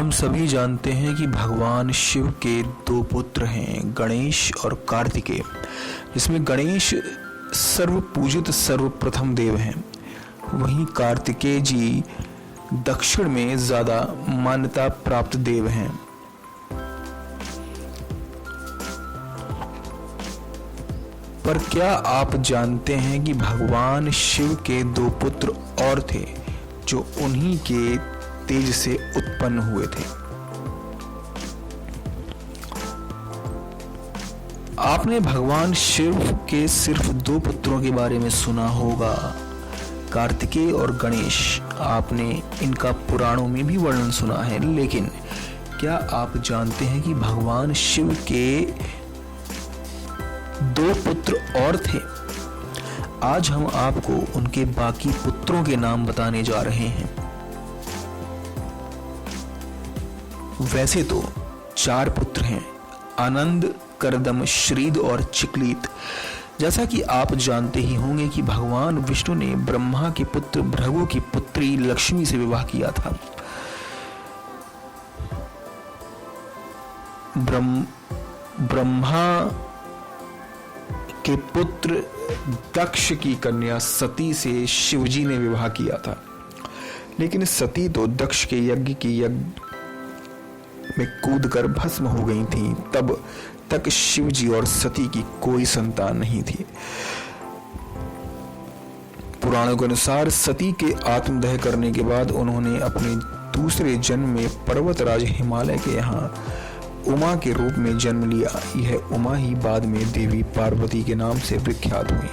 हम सभी जानते हैं कि भगवान शिव के दो पुत्र हैं, गणेश और कार्तिकेय, जिसमें गणेश सर्व पूजित सर्वप्रथम देव हैं। वहीं कार्तिकेय जी दक्षिण में ज्यादा मान्यता प्राप्त देव हैं। पर क्या आप जानते हैं कि भगवान शिव के दो पुत्र और थे जो उन्हीं के तेज से उत्पन्न हुए थे? आपने भगवान शिव के सिर्फ दो पुत्रों के बारे में सुना होगा, कार्तिकेय और गणेश। आपने इनका पुराणों में भी वर्णन सुना है, लेकिन क्या आप जानते हैं कि भगवान शिव के दो पुत्र और थे? आज हम आपको उनके बाकी पुत्रों के नाम बताने जा रहे हैं। वैसे तो 4 पुत्र हैं, आनंद, करदम, श्रीद और चिकलीत। जैसा कि आप जानते ही होंगे कि भगवान विष्णु ने ब्रह्मा के पुत्र भृगु की पुत्री लक्ष्मी से विवाह किया था। ब्रह्मा के पुत्र दक्ष की कन्या सती से शिवजी ने विवाह किया था, लेकिन सती तो दक्ष के यज्ञ में कूदकर भस्म हो गई थी। तब तक शिवजी और सती की कोई संतान नहीं थी। पुराणों के अनुसार सती के आत्मदह करने के बाद उन्होंने अपने दूसरे जन्म में पर्वतराज हिमालय के यहाँ उमा के रूप में जन्म लिया। यह उमा ही बाद में देवी पार्वती के नाम से विख्यात हुई।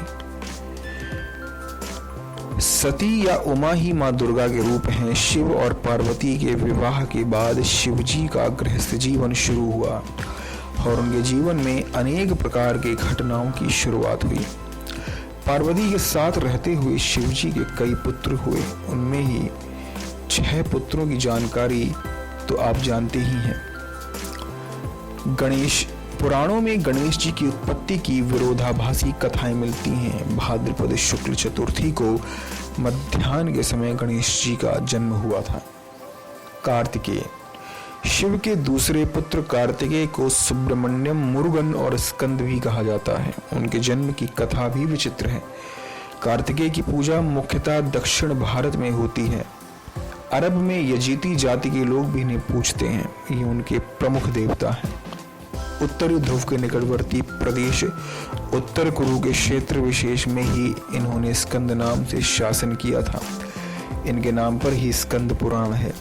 सती या उमा ही मां दुर्गा के रूप हैं। शिव और पार्वती के विवाह के बाद शिवजी का गृहस्थ जीवन शुरू हुआ और उनके जीवन में अनेक प्रकार के घटनाओं की शुरुआत हुई। पार्वती के साथ रहते हुए शिवजी के कई पुत्र हुए। उनमें ही 6 पुत्रों की जानकारी तो आप जानते ही हैं। गणेश। पुराणों में गणेश जी की उत्पत्ति की विरोधाभासी कथाएं मिलती हैं। भाद्रपद शुक्ल चतुर्थी को मध्याह्न के समय गणेश जी का जन्म हुआ था। कार्तिकेय। शिव के दूसरे पुत्र कार्तिकेय को सुब्रमण्यम, मुरुगन और स्कंद भी कहा जाता है। उनके जन्म की कथा भी विचित्र है। कार्तिकेय की पूजा मुख्यतः दक्षिण भारत में होती है। अरब में यजीती जाति के लोग भी इन्हें पूजते हैं। ये उनके प्रमुख देवता हैं। उत्तरी ध्रुव के निकटवर्ती प्रदेश उत्तर कुरु के क्षेत्र विशेष में ही इन्होंने स्कंद नाम से शासन किया था। इनके नाम पर ही स्कंद पुराण है।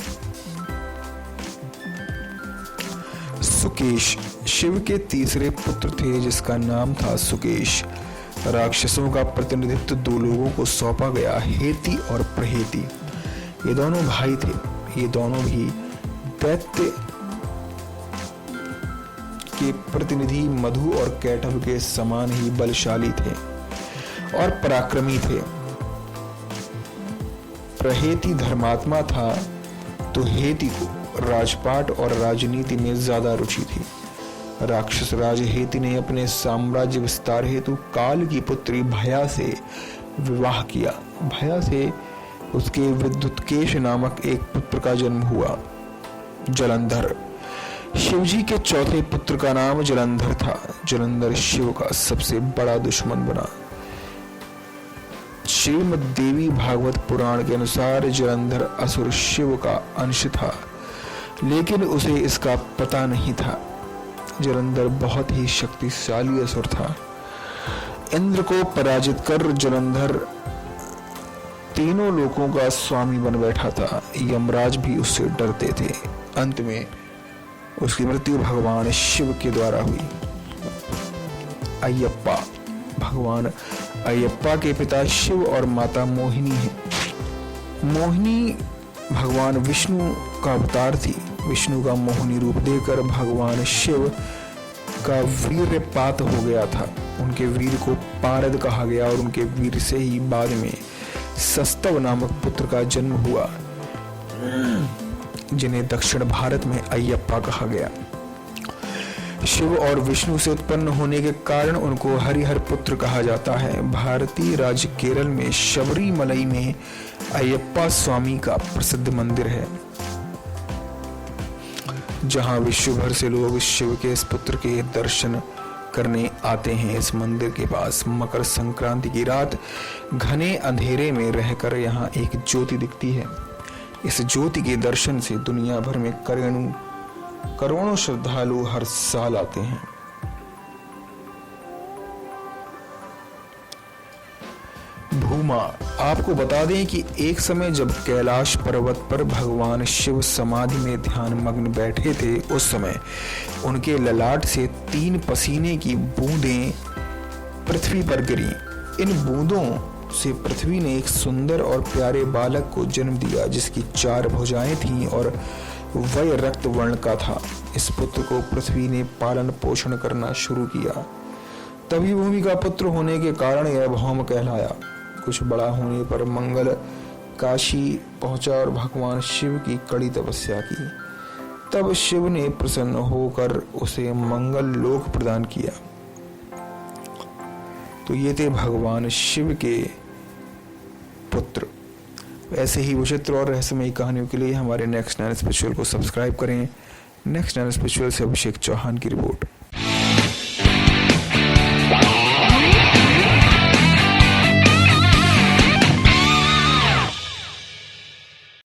सुकेश। शिव के तीसरे पुत्र थे जिसका नाम था सुकेश। राक्षसों का प्रतिनिधित्व 2 लोगों को सौंपा गया, हेती और प्रहेती। ये दोनों भाई थे। ये दोनों भी दैत्य के प्रतिनिधि मधु और कैटभ के समान ही बलशाली थे और पराक्रमी थे। प्रहेती धर्मात्मा था तो हेती को राजपाट और राजनीति में ज्यादा रुचि थी। राक्षस राज हेती ने अपने साम्राज्य विस्तार हेतु काल की पुत्री भया से विवाह किया। भया से उसके विद्युतकेश नामक एक पुत्र का जन्म हुआ, जलंधर। शिवजी के चौथे पुत्र का नाम जलंधर था। जलंधर शिव का सबसे बड़ा दुश्मन बना। श्रीमद् देवी भागवत पुराण के अनुसार जलंधर असुर शिव का अंश था, लेकिन उसे इसका पता नहीं था। जलंधर बहुत ही शक्तिशाली असुर था। इंद्र को पराजित कर जलंधर तीनों लोकों का स्वामी बन बैठा था। यमराज भी उससे डरते थे। अंत में उसकी मृत्यु भगवान शिव के द्वारा हुई। अयप्पा। भगवान अयप्पा के पिता शिव और माता मोहिनी हैं। मोहिनी भगवान विष्णु का अवतार थी। विष्णु का मोहिनी रूप देकर भगवान शिव का वीर्यपात हो गया था। उनके वीर को पारद कहा गया और उनके वीर से ही बाद में सस्तव नामक पुत्र का जन्म हुआ, जिन्हें दक्षिण भारत में अयप्पा कहा गया। शिव और विष्णु से उत्पन्न होने के कारण उनको हरिहर पुत्र कहा जाता है। भारतीय राज्य केरल में शबरीमलई में अयप्पा स्वामी का प्रसिद्ध मंदिर है। जहां विश्व भर से लोग शिव के इस पुत्र के दर्शन करने आते हैं। इस मंदिर के पास मकर संक्रांति की रात घने अंधेरे में रहकर यहाँ एक ज्योति दिखती है। इस ज्योति के दर्शन से दुनिया भर में करोड़ों श्रद्धालु हर साल आते हैं। भूमा, आपको बता दें कि एक समय जब कैलाश पर्वत पर भगवान शिव समाधि में ध्यान मग्न बैठे थे, उस समय उनके ललाट से 3 पसीने की बूंदें पृथ्वी पर गिरी। इन बूंदों से पृथ्वी ने एक सुंदर और प्यारे बालक को जन्म दिया, जिसकी 4 भुजाएं थीं और वह रक्त वर्ण का था। इस पुत्र को पृथ्वी ने पालन पोषण करना शुरू किया। तभी भूमि का पुत्र होने के कारण यह भौम कहलाया। कुछ बड़ा होने पर मंगल काशी पहुंचा और भगवान शिव की कड़ी तपस्या की। तब शिव ने प्रसन्न होकर उसे मंगल लोक प्रदान किया। तो ये थे भगवान शिव के पुत्र। ऐसे ही विचित्र और रहस्यमयी कहानियों के लिए हमारे नेक्स्ट 9 स्पिरिचुअल को सब्सक्राइब करें। नेक्स्ट 9 स्पिरिचुअल से अभिषेक चौहान की रिपोर्ट।